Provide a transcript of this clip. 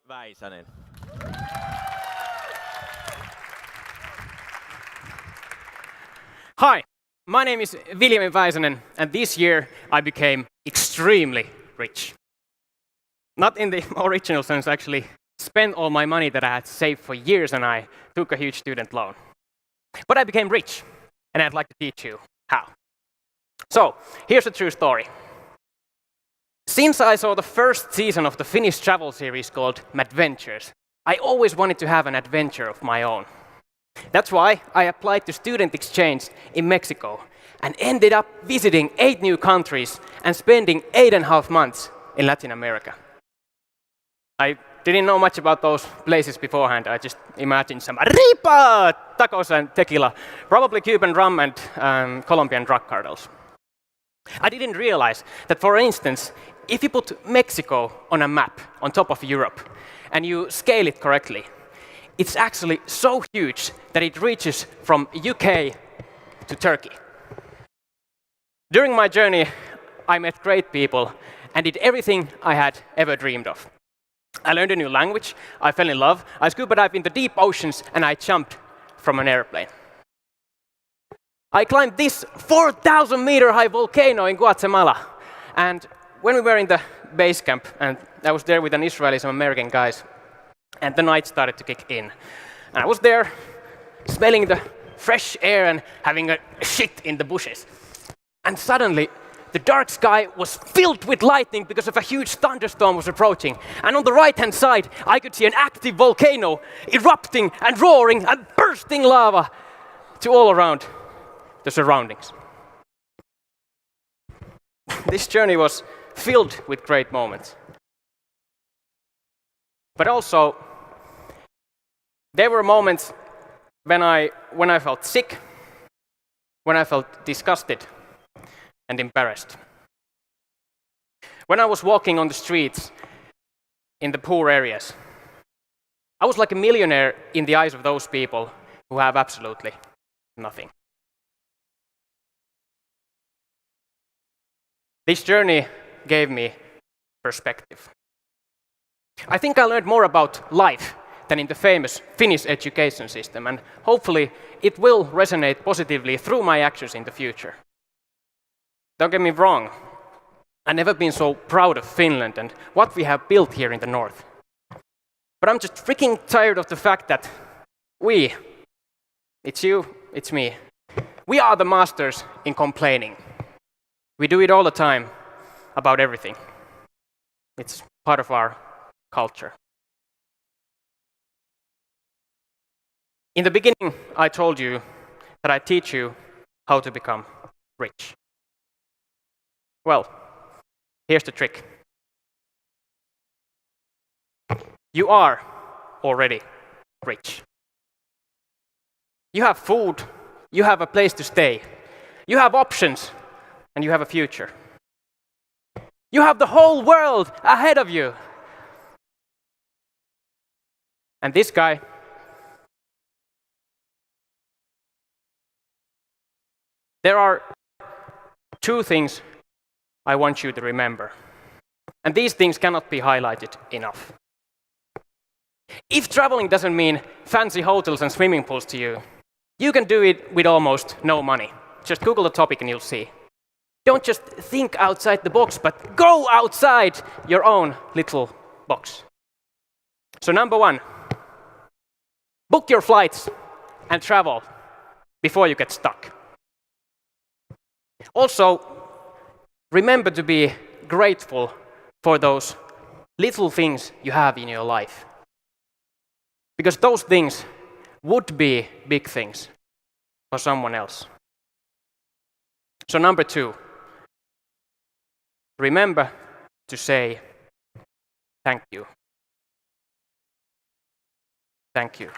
Vaisanen. Hi, my name is Viljami Vaisanen, and this year I became extremely rich. Not in the original sense, actually. Spent all my money that I had saved for years, and I took a huge student loan. But I became rich, and I'd like to teach you how. So, here's a true story. Since I saw the first season of the Finnish travel series called Madventures, I always wanted to have an adventure of my own. That's why I applied to student exchange in Mexico and ended up visiting 8 new countries and spending 8.5 months in Latin America. I didn't know much about those places beforehand. I just imagined some arepa, tacos and tequila, probably Cuban rum and Colombian drug cartels. I didn't realize that, for instance, if you put Mexico on a map on top of Europe and you scale it correctly, it's actually so huge that it reaches from UK to Turkey. During my journey, I met great people and did everything I had ever dreamed of. I learned a new language, I fell in love, I scuba dived in the deep oceans, and I jumped from an airplane. I climbed this 4,000-meter high volcano in Guatemala. And when we were in the base camp, and I was there with an Israeli, some American guys, and the night started to kick in. And I was there, smelling the fresh air and having a shit in the bushes. And suddenly, the dark sky was filled with lightning because of a huge thunderstorm was approaching. And on the right-hand side, I could see an active volcano erupting and roaring and bursting lava to all around the surroundings. This journey was filled with great moments. But also, there were moments when I felt sick, when I felt disgusted and embarrassed. When I was walking on the streets in the poor areas, I was like a millionaire in the eyes of those people who have absolutely nothing. This journey gave me perspective. I think I learned more about life than in the famous Finnish education system, and hopefully it will resonate positively through my actions in the future. Don't get me wrong, I've never been so proud of Finland and what we have built here in the north. But I'm just freaking tired of the fact that it's you, it's me, we are the masters in complaining. We do it all the time about everything. It's part of our culture. In the beginning, I told you that I teach you how to become rich. Well, here's the trick. You are already rich. You have food, you have a place to stay, you have options, and you have a future. You have the whole world ahead of you. And this guy, there are 2 things I want you to remember. And these things cannot be highlighted enough. If traveling doesn't mean fancy hotels and swimming pools to you, you can do it with almost no money. Just Google the topic and you'll see. Don't just think outside the box, but go outside your own little box. So number 1, book your flights and travel before you get stuck. Also, remember to be grateful for those little things you have in your life. Because those things would be big things for someone else. So number 2, remember to say thank you. Thank you.